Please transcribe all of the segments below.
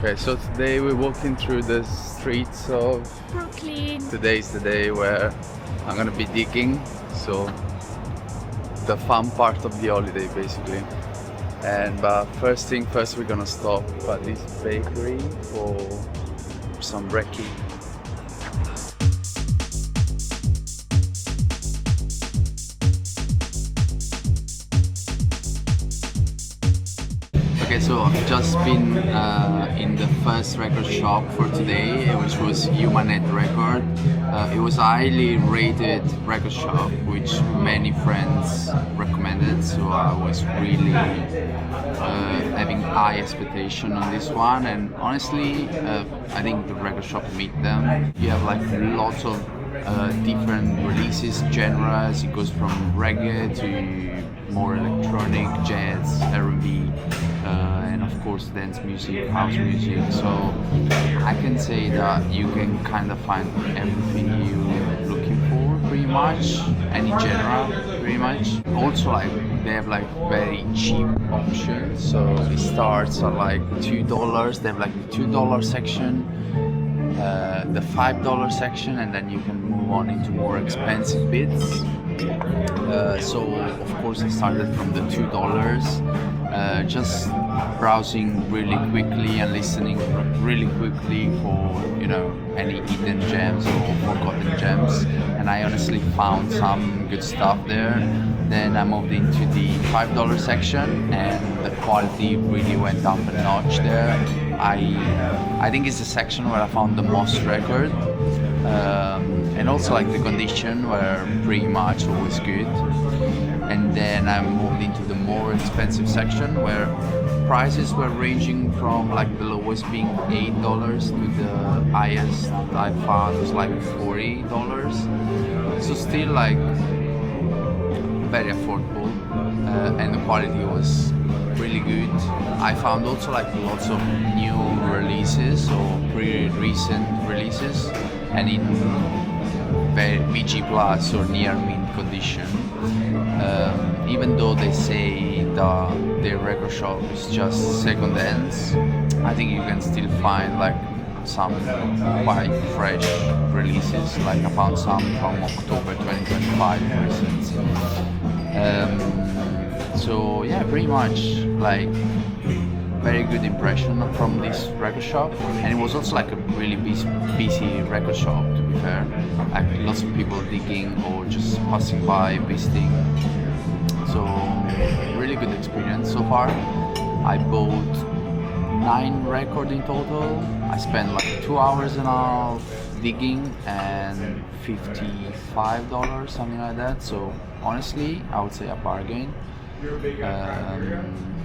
Okay, so today we're walking through the streets of Brooklyn. Today is the day where I'm gonna be digging, so the fun part of the holiday basically. But first thing first, we're gonna stop at this bakery for some brekkie. Okay, so I've just been in the first record shop for today, which was Humanet Record. It was a highly rated record shop, which many friends recommended, so I was really having high expectation on this one, and honestly, I think the record shop meet them. You have like lots of different releases, genres. It goes from reggae to more electronic, jazz, R&B, and of course dance music, house music. So I can say that you can kind of find everything you're looking for, pretty much, any genre, pretty much. Also, like, they have like very cheap options, so it starts at like $2. They have like the $2 section, the $5 section, and then you can move on into more expensive bits. So of course I started from the $2, just browsing really quickly and listening really quickly for, you know, any hidden gems or forgotten gems, and I honestly found some good stuff there. Then I moved into the $5 section, and the quality really went up a notch there. I think it's the section where I found the most record, and also like the condition were pretty much always good. And then I moved into the more expensive section, where prices were ranging from like the lowest being $8 to the highest I found was like $40. So still like very affordable, and the quality was really good. I found also like lots of new releases or pretty recent releases, and in very VG Plus or near mint condition. Even though they say that their record shop is just second hands, I think you can still find like some quite fresh releases. Like I found some from October 2025 for instance. So yeah, pretty much like very good impression from this record shop, and it was also like a really busy record shop, to be fair, like lots of people digging or just passing by visiting. So really good experience so far. I bought 9 records in total. I spent like 2 hours and a half digging and $55, something like that. So honestly, I would say a bargain.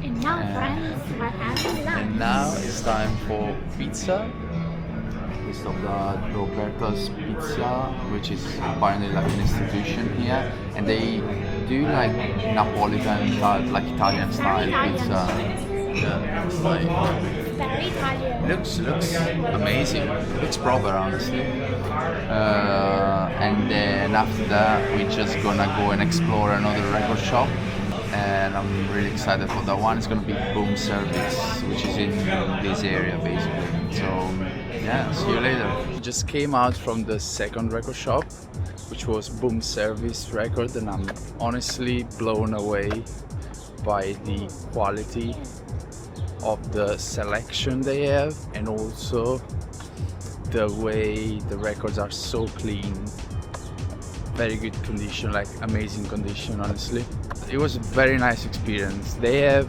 And now, friends, we're having lunch. And now it's time for pizza. It's of the Roberta's Pizza, which is apparently like an institution here, and they do like Napolitan style, like Italian style pizza. Yeah, it's like Very Italian. looks amazing. Looks proper, honestly. And then after that, we're just gonna go and explore another record shop, and I'm really excited for that one. It's gonna be Boom Service, which is in this area basically. So yeah, see you later. Just came out from the second record shop, which was Boom Service Record, and I'm honestly blown away by the quality of the selection they have, and also the way the records are so clean, very good condition, like amazing condition, honestly. It was a very nice experience. They have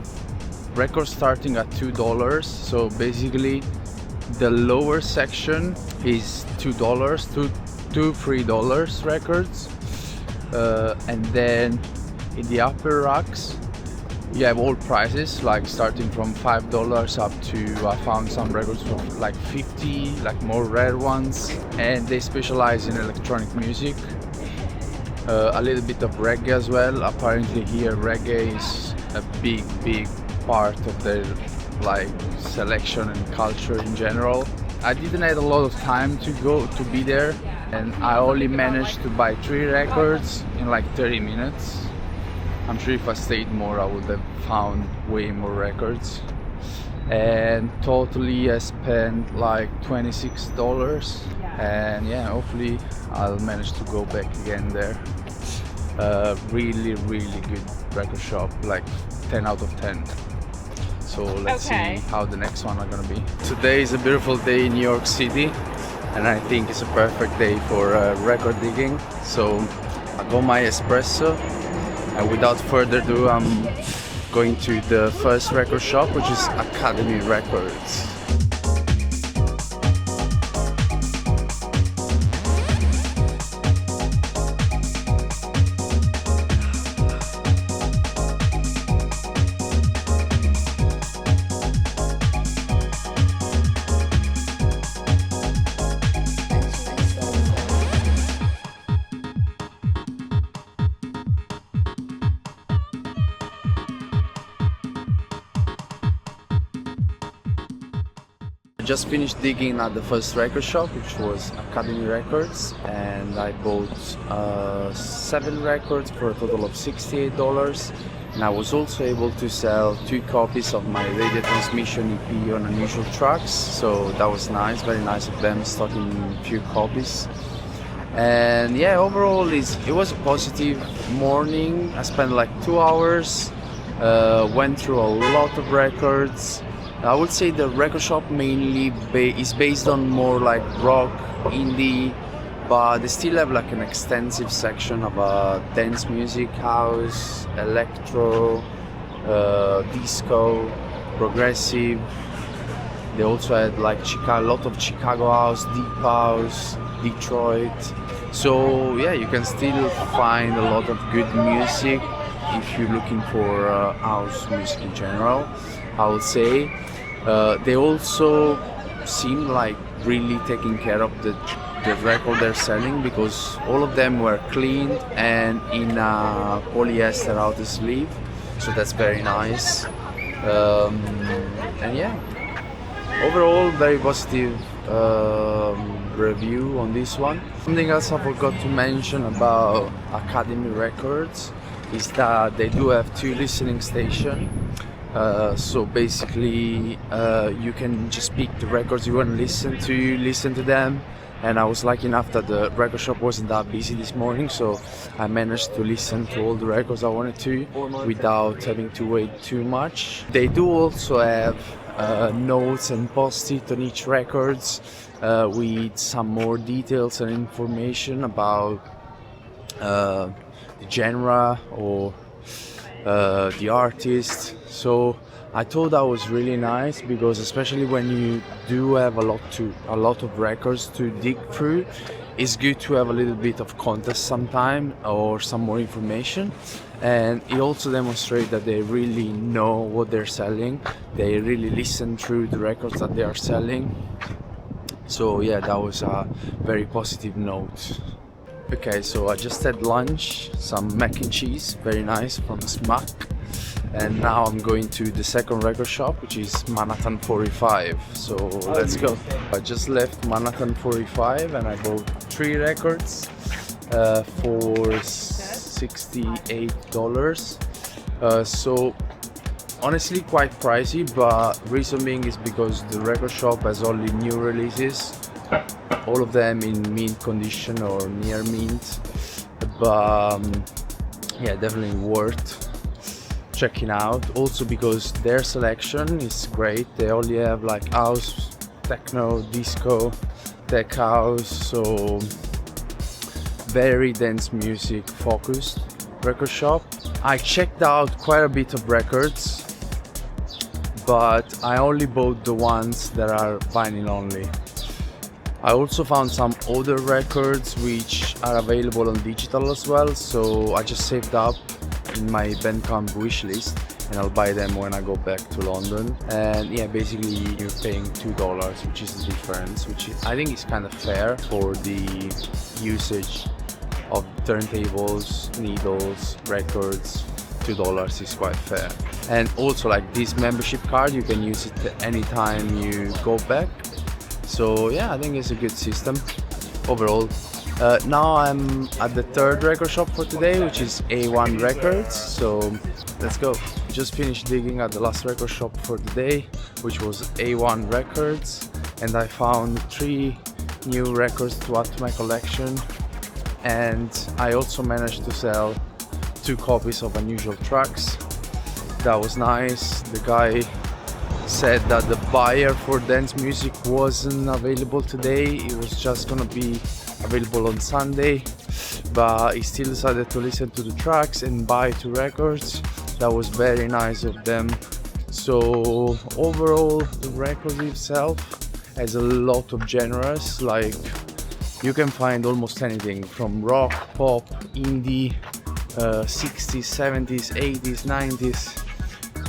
records starting at $2, so basically the lower section is $2 to $3 records, and then in the upper racks you have all prices, like starting from $5 up to, I found some records for like 50, like more rare ones, and they specialize in electronic music, a little bit of reggae as well. Apparently here reggae is a big part of their like selection and culture in general. I didn't have a lot of time to be there, and I only managed to buy 3 records in like 30 minutes. I'm sure if I stayed more I would have found way more records. and totally I spent like $26, and yeah, hopefully I'll manage to go back again there. Really good record shop, like 10 out of 10. So let's see how the next one are gonna be. Today is a beautiful day in New York City, and I think it's a perfect day for record digging. So I got my espresso, and without further ado, I'm going to the first record shop, which is Academy Records. I just finished digging at the first record shop, which was Academy Records, and I bought 7 records for a total of $68, and I was also able to sell 2 copies of my Radio Transmission EP on Unusual Tracks, so that was nice, very nice of them stocking a few copies. And yeah, overall it was a positive morning. I spent like 2 hours, went through a lot of records. I would say the record shop mainly is based on more like rock, indie, but they still have like an extensive section of dance music, house, electro, disco, progressive. They also had like a lot of Chicago house, deep house, Detroit. So yeah, you can still find a lot of good music if you're looking for house music in general, I would say. They also seem like really taking care of the record they're selling, because all of them were cleaned and in a polyester outer sleeve, so that's very nice. And yeah, overall very positive review on this one. Something else I forgot to mention about Academy Records is that they do have 2 listening stations. So basically you can just pick the records you want to listen to them, and I was lucky enough that the record shop wasn't that busy this morning, so I managed to listen to all the records I wanted to without having to wait too much. They do also have notes and post-it on each records with some more details and information about the genre or the artist. So I thought that was really nice, because especially when you do have a lot of records to dig through, it's good to have a little bit of context sometime or some more information. And it also demonstrates that they really know what they're selling. They really listen through the records that they are selling. So yeah, that was a very positive note. Okay, so I just had lunch, some mac and cheese, very nice, from Smack. And now I'm going to the second record shop, which is Manhattan 45. So let's go. I just left Manhattan 45 and I bought 3 records for $68. So honestly quite pricey, but reason being is because the record shop has only new releases, all of them in mint condition or near mint, but yeah, definitely worth checking out. Also because their selection is great. They only have like house, techno, disco, tech house, so very dance music focused record shop. I checked out quite a bit of records, but I only bought the ones that are vinyl only. I also found some older records which are available on digital as well, so I just saved up in my Bandcamp wish list and I'll buy them when I go back to London. And yeah, basically you're paying $2, which is the difference, which I think is kind of fair for the usage of turntables, needles, records. $2 is quite fair. And also, like, this membership card, you can use it anytime you go back. So yeah, I think it's a good system overall. Now I'm at the third record shop for today, which is A1 Records, so let's go. just finished digging at the last record shop for the day, which was A1 Records, and I found 3 new records to add to my collection, and I also managed to sell 2 copies of Unusual Tracks. That was nice. The guy said that the buyer for dance music wasn't available today, it was just gonna be available on Sunday, but he still decided to listen to the tracks and buy 2 records. That was very nice of them. So overall, the record itself has a lot of genres, like you can find almost anything from rock, pop, indie, 60s, 70s, 80s, 90s,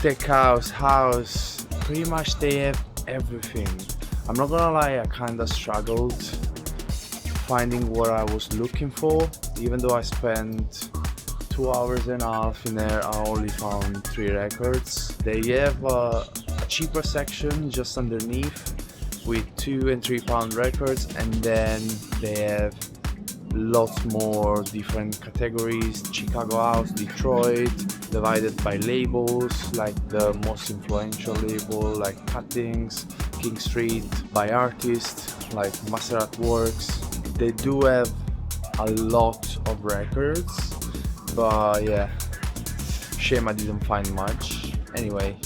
tech house, pretty much they have everything. I'm not gonna lie, I kinda struggled finding what I was looking for. Even though I spent 2 hours and a half in there, I only found 3 records. They have a cheaper section just underneath with 2 and 3 pound records, and then they have lots more different categories: Chicago House, Detroit, divided by labels, like the most influential label like Cuttings, King Street, by artists like Maserat Works. They do have a lot of records, but yeah, shame I didn't find much. Anyway,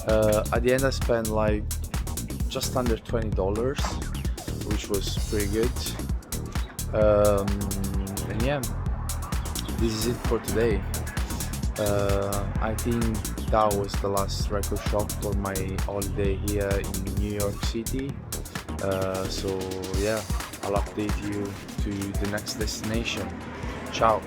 at the end I spent like just under $20, which was pretty good. And yeah, this is it for today. I think that was the last record shop for my holiday here in New York City. So yeah, I'll update you to the next destination. Ciao.